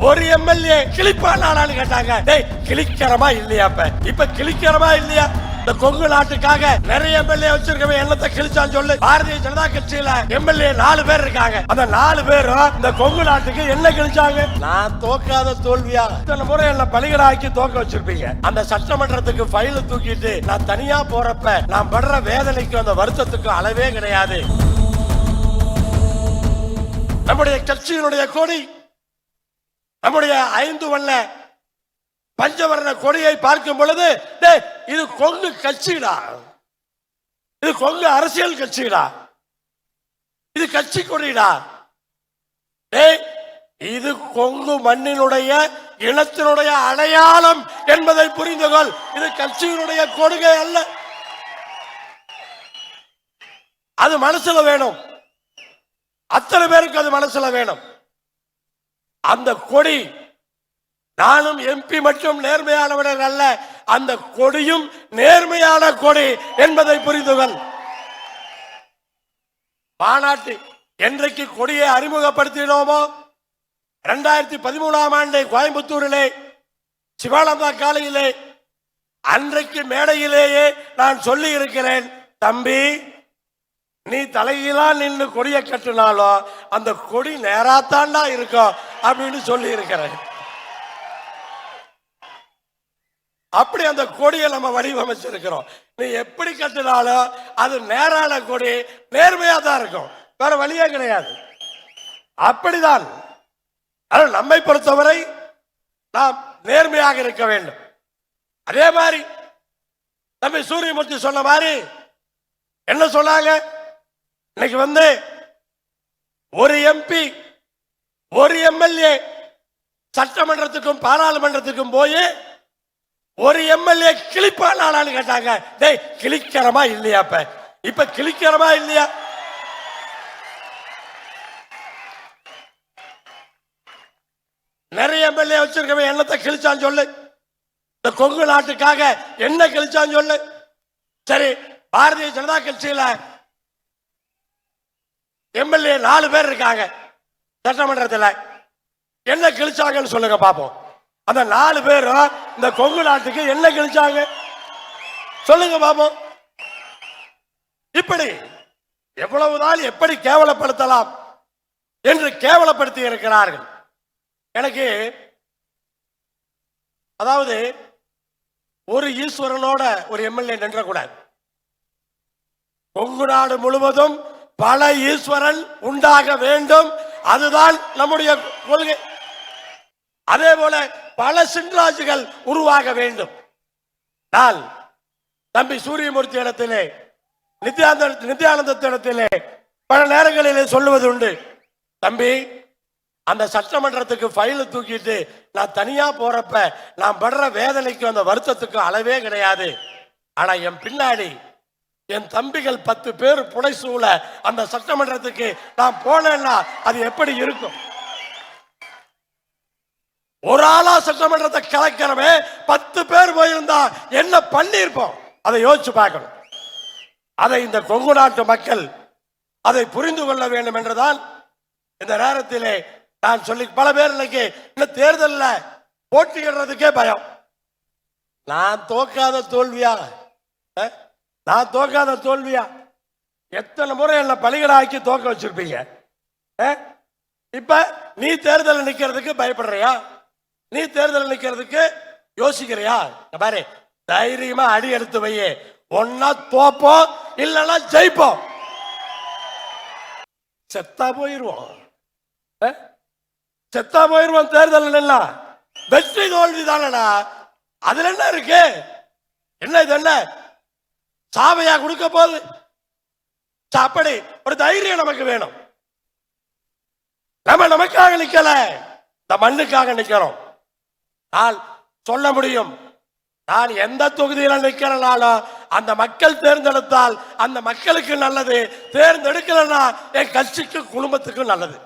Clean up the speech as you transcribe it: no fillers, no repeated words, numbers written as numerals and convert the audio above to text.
ஒரு எம்எல்ஏ கிளிப்பானான்னு கேட்டாங்க. டேய் கிளிக்கிறமா இல்லையா? இப்ப கிளிக்கிறமா இல்லையா? இந்த கொங்கு நாட்டுக்காக நிறைய எம்எல்ஏ வச்சிருக்கவன் என்னத்தை கிழிச்சான்னு சொல்லு. பாரதிய ஜனதா கட்சியில எம்எல்ஏ 4 பேர் இருக்காங்க. அந்த 4 பேரும் இந்த கொங்கு நாட்டுக்கு என்ன கிழிச்சாங்க? நான் தோக்காத தோல்வியா? இத்தனை முறை என்ன பலிகடாக்கி தோக்க வச்சிருப்பீங்க. அந்த சட்டமன்றத்துக்கு ஃபைல தூக்கிட்டு நான் தனியா போறப்ப நான் படுற வேதனைக்கு அந்த வருத்தத்துக்கு அளவே கிடையாது. நம்முடைய கட்சியினுடைய கொடி, நம்முடைய 5 வண்ண பஞ்சவர்ண கொடியை பார்க்கும் பொழுது இது கொங்கு கட்சிடா, இது கொங்கு அரசியல் கட்சிடா, இது கட்சி கொடிடா. இது கொங்கு மண்ணினுடைய இனத்தினுடைய அடையாளம் என்பதை புரிந்து கொள். இது கட்சியினுடைய கொள்கை அல்ல. அது மனசுல வேணும். அத்தனை பேருக்கு அது மனசுல வேணும். அந்த கொடி, நானும் எம்பி மற்றும் நேர்மையானவர்கள் அல்ல, அந்த கொடியும் நேர்மையான கொடி என்பதை புரிந்துகள். மாநாட்டு என்றைக்கு கொடியை அறிமுகப்படுத்தினோமோ 2013ஆம் ஆண்டு கோயம்புத்தூரிலே சிவானந்தா காலையிலே அன்றைக்கு மேடையிலேயே நான் சொல்லி இருக்கிறேன், தம்பி நீ தலையிலா நின்று கொடியை கட்டினாலும் அந்த கொடி நேராத்தாண்டா இருக்கும் அப்படின்னு சொல்லி இருக்கிறேன். அப்படி அந்த கொடியை நம்ம வடிவமைச்சிருக்கிறோம். நீ எப்படி கட்டினாலும் அது நேரான கொடி, நேர்மையா தான் இருக்கும், வேற வழியே கிடையாது. அப்படிதான் நம்மை பொறுத்தவரை நாம் நேர்மையாக இருக்க வேண்டும். அதே மாதிரி தம்பி சூரியமூர்த்தி சொன்ன மாதிரி என்ன சொன்னாங்க, இன்னைக்கு ஒரு எம்பி ஒரு எம்எல்ஏ சட்டமன்றத்துக்கும் பாராளுமன்றத்துக்கும் போய் ஒரு எம்எல்ஏ கிளிப்பானான்னு கேட்டாங்க. டேய் கிளிக்கிறமா இல்லையா? இப்ப கிளிக்கிறமா இல்லையா? நிறைய எம்எல்ஏ வச்சிருக்கவன் என்னத்தை கிழிச்சான்னு சொல்லு. இந்த கொங்கு நாட்டுக்காக என்ன கிழிச்சான்னு சொல்லு. சரி, பாரதிய ஜனதா கட்சியில எம்எல்ஏ 4 பேர் இருக்காங்க. சட்டமன்றத்தில் என்ன கிழிச்சாங்கன்னு சொல்லுங்க பாப்போம். அந்த 4 பேரும் இந்த கொங்கு நாட்டுக்கு என்ன கிழிச்சாங்க சொல்லுங்க பாப்போம். இப்படி எவ்வளவுதான் எப்படி கேவலப்படுத்தலாம் என்று கேவலப்படுத்தி இருக்கிறார்கள். எனக்கு அதாவது ஒரு ஈஸ்வரனோட ஒரு எம்எல்ஏ நின்றக்கூடாது. கொங்கு நாடு முழுவதும் பல ஈஸ்வரன் உண்டாக வேண்டும், அதுதான் நம்முடைய கொள்கை. அதே போல பல சின்ராஜுகள் உருவாக வேண்டும். நான் தம்பி சூரியமூர்த்தி இடத்திலே, நித்யானந்தத்திடத்திலே பல நேரங்களிலே சொல்லுவது உண்டு, தம்பி அந்த சட்டமன்றத்துக்கு ஃபைல தூக்கிட்டு நான் தனியா போறப்ப நான் படுற வேதனைக்கு அந்த வருத்தத்துக்கு அளவே கிடையாது. ஆனா என் பின்னாடி என் தம்பிகள் 10 பேர் புடைசூழ அந்த சட்டமன்றத்துக்கு நான் போனேன்னா அது எப்படி இருக்கும்? ஒரு ஆளா சட்டமன்றத்தை கலைக்கிறவே 10 பேர் போயிருந்தா என்ன பண்ணிருப்போம்? அதை யோசிச்சு பார்க்கணும். அதை இந்த கொங்கு நாட்டு மக்கள் அதை புரிந்து கொள்ள வேண்டும் என்றுதான் இந்த நேரத்திலே நான் சொல்லி, பல பேர் இன்னைக்கு இந்த தேர்தலில் போட்டியிடுறதுக்கே பயம். நான் தோக்காத தோல்வியா? நான் தோக்காத தோல்வியா? எத்தனை முறை என்ன பலிகடாக்கி தோக்க வச்சிருப்பீங்க. இப்ப நீ தேர்தல் நிக்கிறதுக்கு பயப்படுறியா? நீ தேர்தல் நிக்கிறதுக்கு யோசிக்கிறியா? பாரு, தைரியமா அடி எடுத்து வையே. ஒன்னா தோப்போம், இல்லைன்னா ஜெயிப்போம். செத்தா போயிருவோம், செத்தா போயிருவோம். தேர்தல் எல்லாம் வெற்றி தோல்வி தானடா, அதுல என்ன இருக்கு? என்ன இது என்ன சாவையா கொடுக்க போகுது? அப்படி ஒரு தைரியம் நமக்கு வேணும். நம்ம நமக்காக நிக்கல, இந்த மண்ணுக்காக நிக்கிறோம். நான் சொல்ல முடியும், நான் எந்த தொகுதியில நிக்கிறனாலும் அந்த மக்கள் தேர்ந்தெடுத்தால் அந்த மக்களுக்கு நல்லது, தேர்ந்தெடுக்கலன்னா என் கட்சிக்கு குடும்பத்துக்கும் நல்லது.